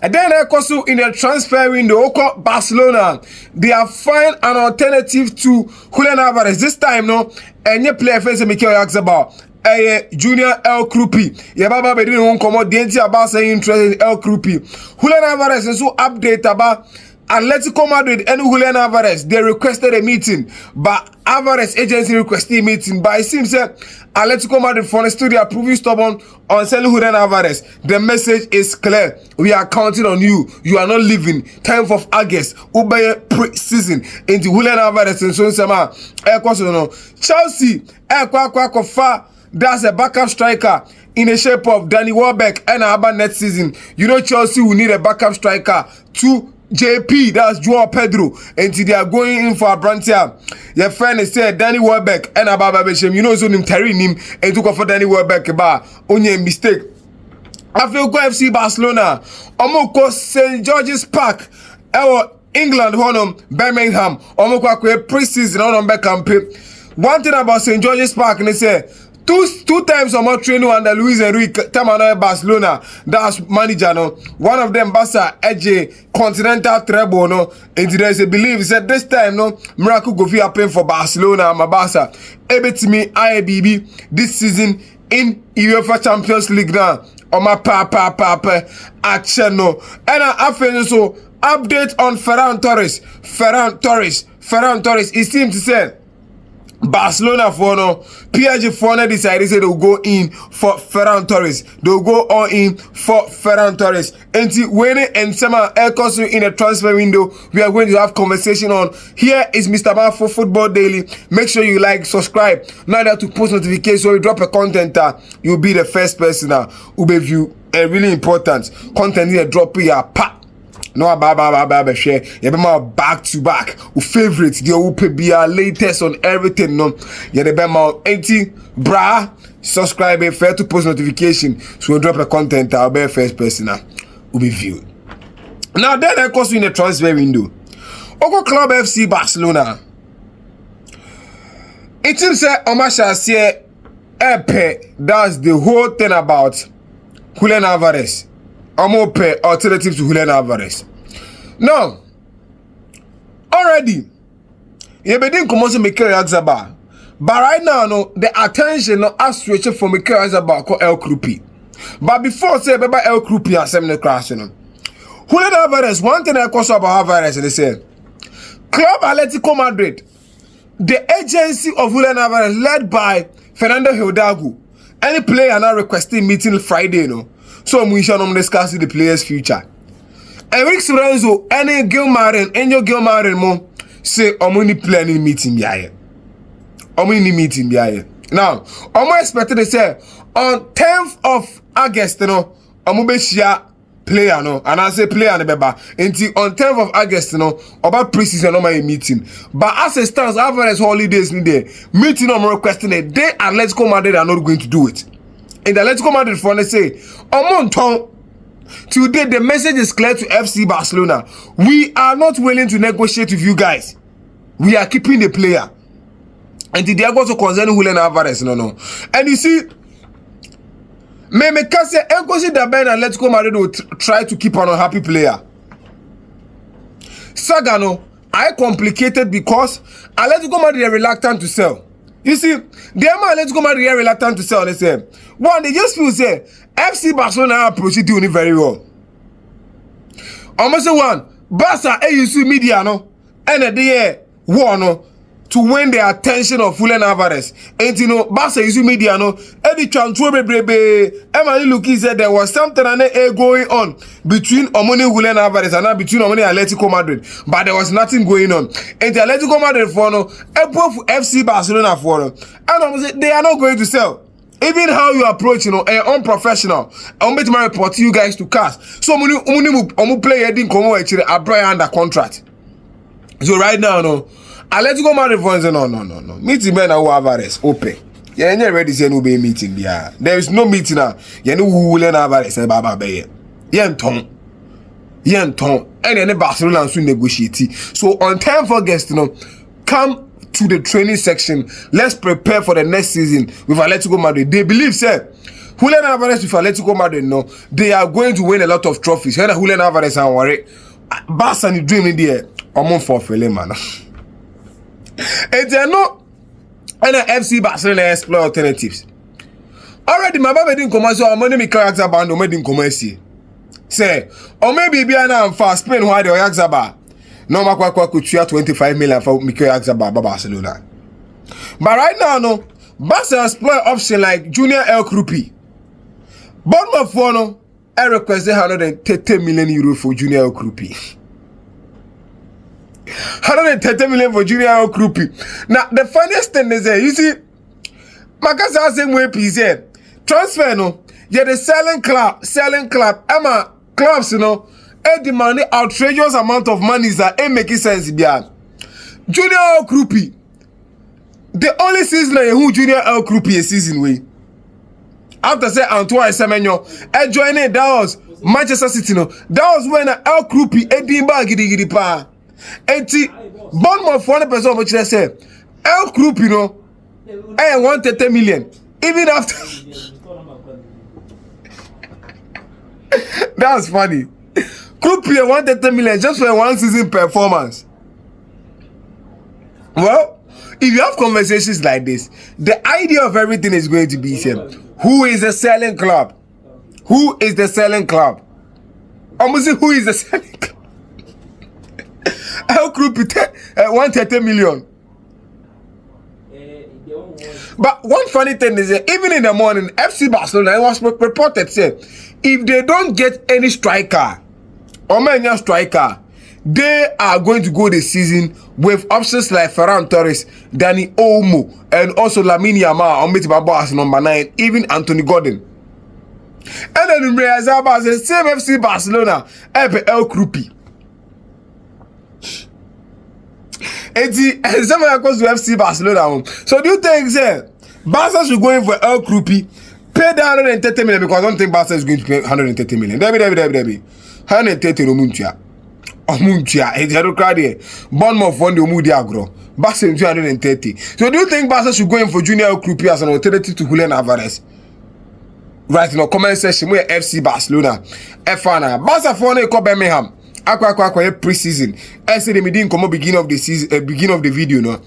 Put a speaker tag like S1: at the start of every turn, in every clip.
S1: And then also in the transfer window, Barcelona, they have found an alternative to Julian Alvarez. This time, no, and you play face Mikel Oyarzabal. Junior El Krupi. Yababa be didn't come out the entire Barca interest in El Krupi. Julian Alvarez is so update about Atletico Madrid and Julian Alvarez. They requested a meeting, but Alvarez agency requested a meeting. But it seems that Atletico Madrid for the studio approving stubborn on selling Julian Alvarez. The message is clear. We are counting on you. You are not leaving. 10th of August, Ubaye pre-season into Julian Alvarez and so on. Chelsea, that's a backup striker in the shape of Danny Welbeck and about next season. You know Chelsea will need a backup striker to JP, that's Joao Pedro, and they are going in for a branch here. Your friend is said Danny Welbeck and about Babeshem. You know, so him carrying him and took off for Danny Welbeck bar. Only a mistake. I feel go FC Barcelona. Omoko St. George's Park. England, Birmingham. Omoko pre-season on campaign. One thing about St. George's Park, and they say two times I'm training under Luis Enrique, time Barcelona, that's manager, no. One of them, Barca, EJ, Continental Treble, no. And there's a belief, he said this time, no, miracle go fi happen for Barcelona, my Barca. Ebe to me, IABB, this season in UEFA Champions League now. On my action, no. And I feel so, update on Ferran Torres, it seems to say, Barcelona for no, PSG for no decided say they'll go in for Ferran Torres. They'll go all in for Ferran Torres. And when and Sema Elkosu in the transfer window, we are going to have conversation on. Here is Mr. Man for Football Daily. Make sure you like, subscribe. Now that to post notifications when we drop a content, you'll be the first person who will view a really important content here. Drop here, pa. No, share. You be my back to back. Your favorites, the will be our latest on everything. No, you be my 80 bra. Subscribe, fair to post notification. So when drop a content, I'll be first person will be viewed. Now then, I course in the transfer window. Oko Club FC Barcelona. It seems that Omasha say Epe. That's the whole thing about Julian Alvarez. I'm open alternative to Julian Alvarez. Now, already, you been commencing Mikel Oyarzabal, but right now, no, the attention no has switched from Mikel Oyarzabal called El Krupi. But before say about El Krupi and some crash, you know, Julian Alvarez. One thing I call about Alvarez, they say, Club Atletico Madrid, the agency of Julian Alvarez led by Fernando Hidalgo, any player now requesting meeting Friday, you know. So we shall not discuss the player's future. Eric Sorenzo, any Angel Gilmarin mo say omuni planning meeting behind. Omuni meeting behind. Now, I'm expected to say on 10th of August, you know, Omubeshia player, no, and I say player and beba until on 10th of August, you know, about preseason normal meeting. But as it stands, Alvarez holidays in there, meeting I'm requesting a day and Let's Go Madrid are not going to do it. In the Atletico Madrid for they say, today the message is clear to FC Barcelona. We are not willing to negotiate with you guys. We are keeping the player. And they are going to concern Julian Alvarez, no. And you see, Memekase Enkosi Daben and Atletico Madrid will try to keep an unhappy player. Sagano, I complicated because Atletico Madrid are reluctant to sell. You see, the Atletico Madrid are reluctant to sell. They say, one, they just feel say FC Barcelona approach it doing it very well. Almost one, Barca AUC media no, and they war no to win the attention of Julian Alvarez. And you know, Barca AUC media no, Eddie Chantrube brebe. Emily Luki said there was something going on between Omoni Julian Alvarez and between Omoni Atletico Madrid, but there was nothing going on. And the Atletico Madrid for no, FC Barcelona for no, and they are not going to sell. Even how you approach, you know, unprofessional. I'm going to report to you guys to cast. So I'm play didn't come over a Brian under contract. So right now, no, Atletico Madrid fans no. Meeting men who Alvarez open. Yeah, you're ready to say no be meeting there. There is no meeting now. You know who will Alvarez say baba be. Yenton. And then Barcelona soon negotiate. So on 10th August, you know, come to the training section. Let's prepare for the next season with Atletico Madrid. They believe, sir, Julian Alvarez with Atletico Madrid, no, they are going to win a lot of trophies. Here, Julian Alvarez and worry. Barca and dream in there. I'm for Fele, man. And they no, and FC Barcelona explore alternatives. Already, my baby didn't come so I'm money me character band or didn't come see. Say, or maybe be an fast Spain why the Yaxaba. No Makwa could share 25 million for Mikel Yaxaba Barcelona. But right now, no, Barca explore option like Junior El Krupi. Bournemouth for no, I request 130 million euro for Junior El Krupi. 130 million for Junior El Krupi. Now the funniest thing is that you see, Makasa same way please transfer no, yeah the selling club, Emma clubs you know, the money outrageous amount of money is that ain't making sense beyond. Junior El Krupi, the only season who Junior El Krupi a season way. After say Antoine Semenyo, joining that was Manchester City no, that was when El Krupi Edinburgh gidi pa. Enti Bournemouth 1% which they say El Krupi no, 130 million. Even after that's funny. Krupi 130 million just for a one season performance. Well, if you have conversations like this, the idea of everything is going to be same. Who is the selling club? Who is the selling club? Almost who is the selling club? El Krupi 130 million. But one funny thing is that even in the morning, FC Barcelona, it was reported said if they don't get any striker or many striker, they are going to go this season with options like Ferran Torres, Dani Olmo, and also Lamine Yamal on Mitibaba as number 9, even Anthony Gordon. And then in Reazaba says same FC Barcelona, El Krupi. And someone goes to FC Barcelona. So do you think say Barca should go in for El Krupi, pay the 130 million because I don't think Barca is going to pay 130 million. Debbie. 130 Omuntia. It's a crowd here. Bournemouth won the Omudi Agro. Barca in 230. So do you think Barca should go in for Junior El Krupi as an alternative to Julian Alvarez? Right in the comment section where FC Barcelona. F1 Barca for one Birmingham. Aqua pre-season. I said they didn't come up beginning of the season, beginning of the video, no.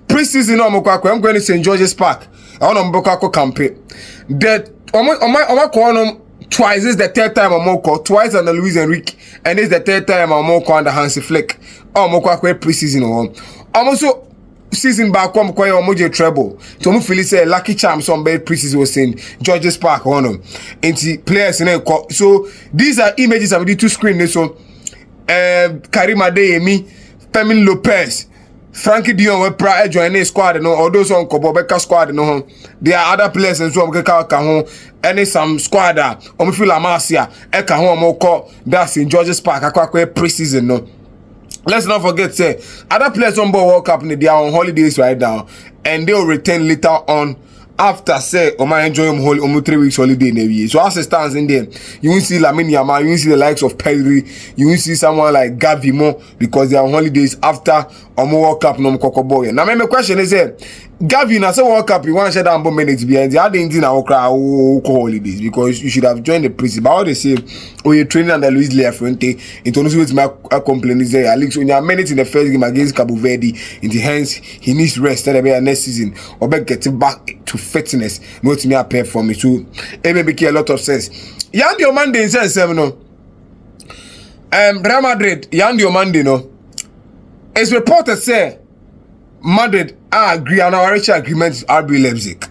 S1: Pre-season, I'm going to St. George's Park. I want to campaign. That on my corner twice. This is the third time I'm more twice under Luis Enrique, and this is the third time I'm more under Hansi Flick. I'm more pre-season on. I'm also season back come quite almost treble. So I'm feeling say lucky charm some bad pre-season was in George's Park on them. And the players in there. So these are images of the two screens. So. Karim Adeyemi, Fermin Lopez, Frankie Dion were prior joining squad, no, or those on Kobobeka squad, no. There are other players and so on, any some squad, Omifila Marcia, Eka Moko, that's in George's Park, Aqua pre-season, no. Let's not forget, say, other players on board World Cup, they are on holidays right now, and they will return later on. After say, I enjoy 3 weeks holiday in a year. So as it stands in there, you won't see Lamine Yamal, you won't see the likes of Pedri, you won't see someone like Gavi more because they are on holidays after World Cup no Kokoboy. Now my question is Gavi na say World Cup you want to share down minutes behind the other thing now holidays because you should have joined the preseason. But how they say you're training under Luis Leafrente, it only with my complaint is there. At least when you are minutes in the first game against Cabo Verde, in the hands he needs rest next season or getting back to fitness. Not me appear for me too. It may make a lot of sense. Yandi Omande in sense, no. Real Madrid, Yandi Omande, no. It's reported say Madrid agree on our agreement with RB Leipzig.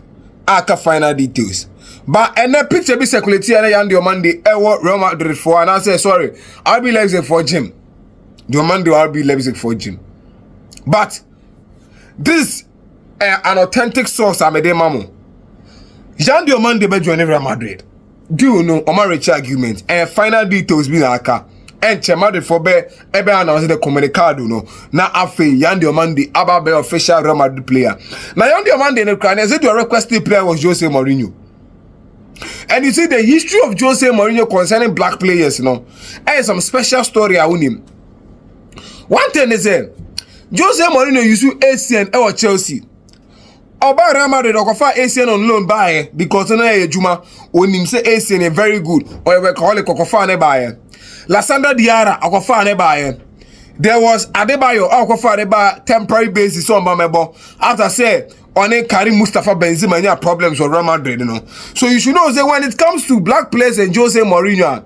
S1: Aka final details. But and the picture be circulated and Yandi Omande Real Madrid for and I say sorry, RB Leipzig for Jim. The Omande RB Leipzig for Jim. But this an authentic source I made a mamu. Yandi Omande be joining Real Madrid. Do you know Omar Rich argument and final details be aka and Madrid for be ebe announce the comunicado no na afe Yandi Omande aba be official Real Madrid player. Now Yandi Omande in Ukraine said your requested player was Jose Mourinho. And you see the history of Jose Mourinho concerning black players, you know. And some special story I own him. One thing is Jose Mourinho used to ACN or Chelsea. Oba Real Madrid okofa ACN on loan buy because na ejuma onim say ACN very good or we call it okofa ne buy. Lasanda Diarra okofa ne buy. There was Adebayo okofa ne buy temporary basis on Bamebo after say on Karim Mustafa Benzema any problems with Real Madrid, you know. So you should know say when it comes to black players and Jose Mourinho,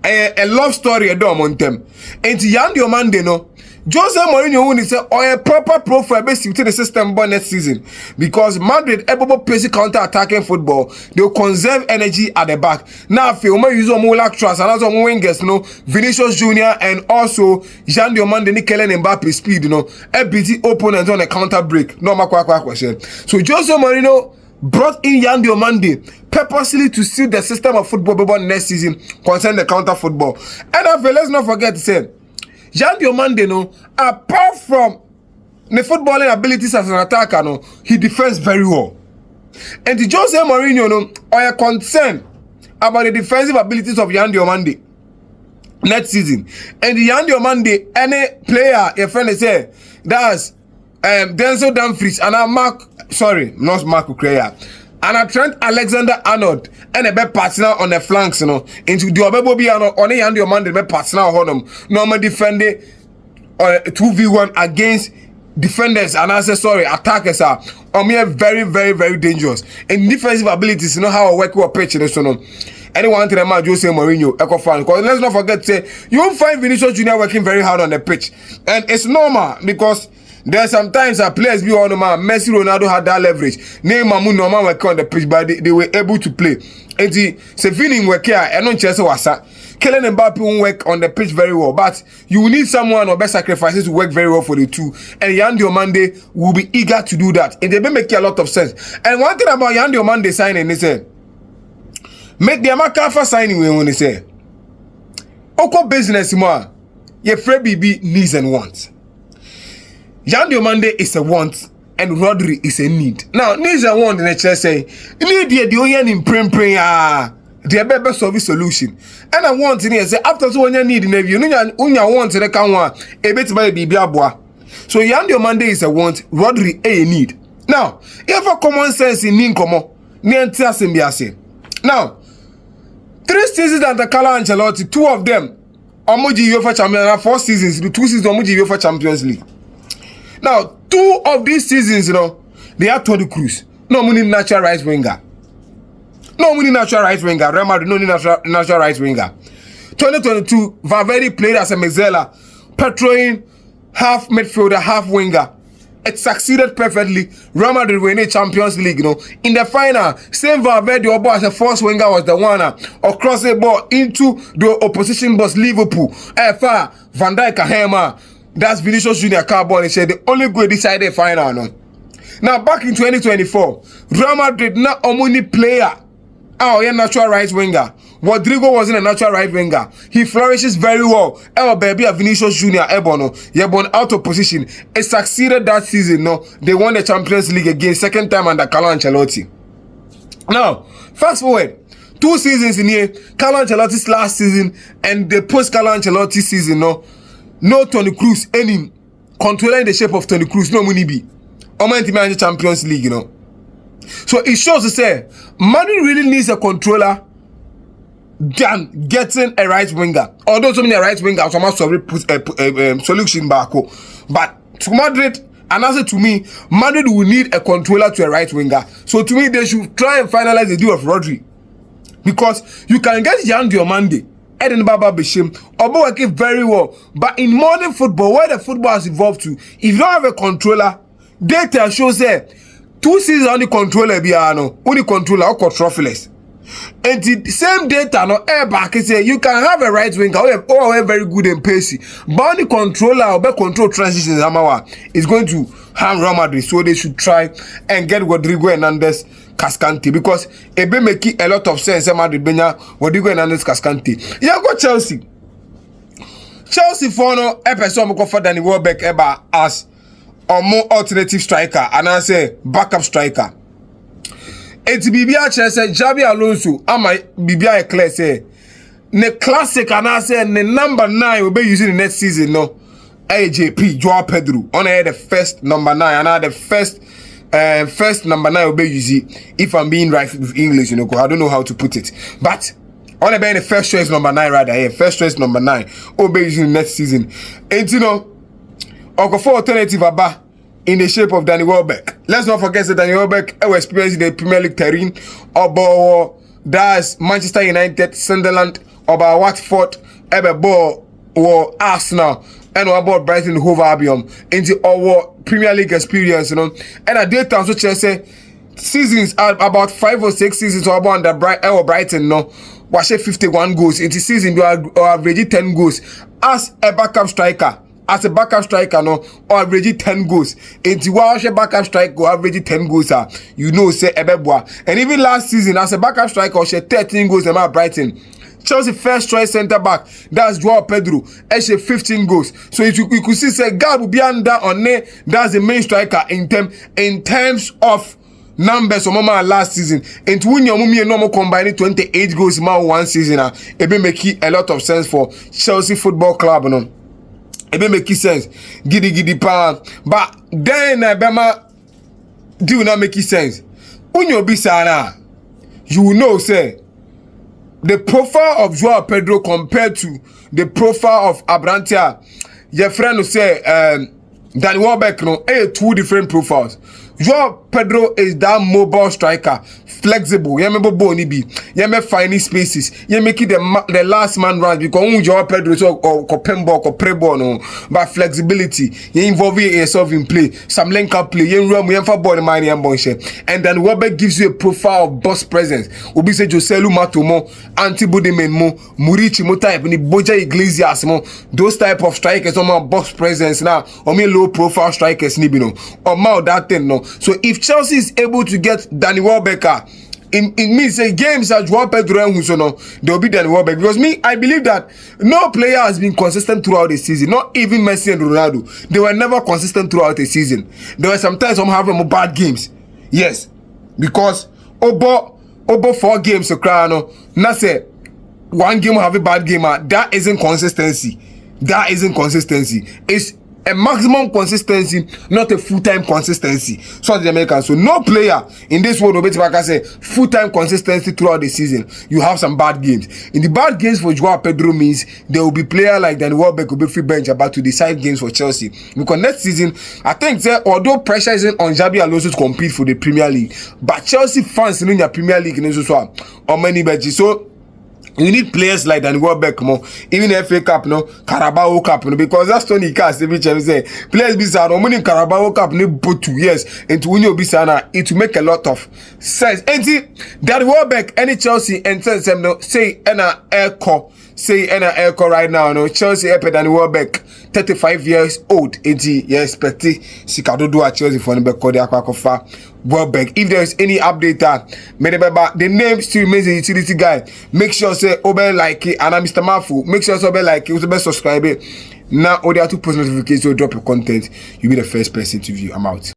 S1: a love story on them. And Yan Diomande, no. Jose Mourinho who say or a proper profile based to the system by next season because Madrid able play counter-attacking football. They will conserve energy at the back. Now if you use more like trust and also wingers, you know, Vinicius Junior and also Jean Diomande, Nicolas Mbappe speed, you know, FBT opponent on a counter break. No matter what question. So Jose Mourinho brought in Yan Diomande purposely to see the system of football next season concern the counter football. And let's not forget to say Jean Diomande, no, apart from the footballing abilities as an attacker, no, he defends very well. And the Jose Mourinho, no, are concerned about the defensive abilities of Jean Diomande next season. And the Jean Diomande, any player, your friend say, that's Denzel Dumfries and Mark Ukraine. And I Trent Alexander-Arnold and a bad partner on the flanks, you know, into the Obebi on a hand your man, the bad partner on them. Normal defending 2v1 against defenders and attackers are very, very, very dangerous. And defensive abilities, you know how I work with a pitch and so on. Anyone to the man, Jose Mourinho, Echo fan. Because let's not forget, say, you won't find Vinicius Junior working very hard on the pitch. And it's normal because there are sometimes players be on the man. Messi, Ronaldo had that leverage. Neymar, normal work on the pitch, but they were able to play. And the feeling work here, and non Chelsea was Kylian Mbappe won't work on the pitch very well, but you will need someone or best sacrifices to work very well for the two. And Yan Diomande will be eager to do that. And they may make a lot of sense. And one thing about Yan Diomande signing, they say, make the Amaka signing when they say, Oko business more, your friend BB needs and wants. Yan Diomande is a want and Rodri is a need. Now, needs and want in the church say, need the only in praying the better service solution. And I want in here say after so when you need in you want to the can a bit by Bibiabwa. So Yan Diomande is a want, Rodri a need. Now, if a common sense in Ninkomo, Niantia Simbiase. Now, 3 seasons under Carlo Ancelotti, 2 of them Omoji UEFA Champions, 4 seasons, the 2 seasons Omoji UEFA Champions League. Now, 2 of these seasons, you know, they are Toni Kroos. No money natural right winger. No money natural right winger. Real Madrid, no natural right winger. 2022, Valverde played as a Mezzala, patrolling half midfielder, half winger. It succeeded perfectly. Real Madrid win a Champions League, you know. In the final, same Valverde or as a first winger was the one or cross the ball into the opposition boss Liverpool. Far Van Dijk Hema. That's Vinicius Junior Carbon. He said the only good decided final. No? Now back in 2024, Real Madrid not only player. Oh, yeah, natural right winger. Rodrigo wasn't a natural right winger. He flourishes very well. Baby, Vinicius Junior Ebono. He born out of position. It succeeded that season. No, they won the Champions League again, second time under Carlo Ancelotti. Now, fast forward 2 seasons in here. Carlo Ancelotti's last season and the post Carlo Ancelotti season. No Toni Kroos any controlling the shape of Toni Kroos. No money be. Oman manage Champions League, you know. So it shows to say Madrid really needs a controller than getting a right winger. Although so many right winger, some put solution back. But to Madrid, and also to me, Madrid will need a controller to a right winger. So to me, they should try and finalize the deal of Rodri, because you can get Yan Diomande, Eden Baba Bishim, or working very well. But in modern football, where the football has evolved to, if you don't have a controller, data shows that 2 seasons on the controller only controller or trophyless. And the same data no air back say you can have a right winger or very good and pacey, but the controller or control transitions is going to harm Real Madrid. So they should try and get Rodrigo Hernandez Cascante, because it be making a lot of sense. Madrid Benya Rodrigo Hernandez Cascante. Yeah, go Chelsea. Chelsea for no episode go for Danny Welbeck ever as or more alternative striker and I say backup striker. It's Bibia Chelsea Javi Alonso ama Bibia Eclair say ne classic and I say ne number 9 will be using the next season no AJP Joao Pedro on the first number 9 and the first first number 9 will be easy. If I'm being right with English, cause I don't know how to put it. But on the first choice number 9 rather, first choice number 9 will be using next season. And Uncle for alternative aba in the shape of Danny Welbeck. Let's not forget that Danny Welbeck ever experienced the Premier League terrain about that's Manchester United, Sunderland, about Watford, ever ball or Arsenal, and about Brighton Hove Albion into our Premier League experience, And at that time, so Chelsea seasons are about 5 or 6 seasons or about under Brighton, was 51 goals into season you are averaging 10 goals as a backup striker. As a backup striker, or averaging 10 goals. Into what a backup striker averaging 10 goals, say Ebeboa. And even last season, as a backup striker, she 13 goals about Brighton. Chelsea first choice centre back, that's Joao Pedro, she 15 goals. So you could see, say, God will be under on there, that's the main striker in terms of numbers of mama last season. And when your mummy normal combining 28 goals in one season, it be making a lot of sense for Chelsea Football Club, It may make sense. Giddy pa. But then Bema do not make sense. When you be sana, you will know, say, the profile of Joao Pedro compared to the profile of Abrantia, your friend will say, Danny Welbeck, two different profiles. Joao Pedro is that mobile striker, flexible. You remember Boni B. You remember finding spaces. You make it the last man run because Joao Pedro is or pembo or prebo no. But flexibility, you involve yourself in play. Some link up play. You run you for body money and bonshare. And then Welbeck gives you a profile of boss presence. Obi say Joselu Matomo, Antibody Menmo, Murici Mo type, ni Boja Iglesias mo. Those type of strikers on my boss presence now. Or me low profile strikers nibino. Or more that thing no. So if Chelsea is able to get Danny Welbeck, it means say games that Joao Pedro and Husono, there will be Danny Welbeck. Because I believe that no player has been consistent throughout the season. Not even Messi and Ronaldo. They were never consistent throughout the season. There were sometimes some having bad games. Yes. Because Obo 4 games to cry no. Not say 1 game have a bad game. That isn't consistency. It's a maximum consistency, not a full-time consistency. So the Americans. So no player in this world will say full-time consistency throughout the season. You have some bad games. In the bad games for Joao Pedro means there will be player like Danny Welbeck will be free bench about to decide games for Chelsea. Because next season, I think that although pressure isn't on Xabi Alonso to compete for the Premier League, but Chelsea fans in the Premier League in this one on many benches. So you need players like Danny Welbeck more, even FA Cup, Carabao Cup, because that's Tony Cass. Every time say players be sad, winning Carabao Cup, both 2 years, and to win your bisana, it will make a lot of sense. And see, Danny Welbeck, any Chelsea, and say Anna Airco, right now, Chelsea Danny Welbeck, 35 years old, 80 years, petty, Sikado do a Chelsea for the Akwakofa. Welbeck. If there is any update the name still remains a utility guy. Make sure say obey like it and I'm Mr. Mafu. Make sure obey like it, subscribe it. Now all the 2 post notifications, so drop your content. You'll be the first person to view. I'm out.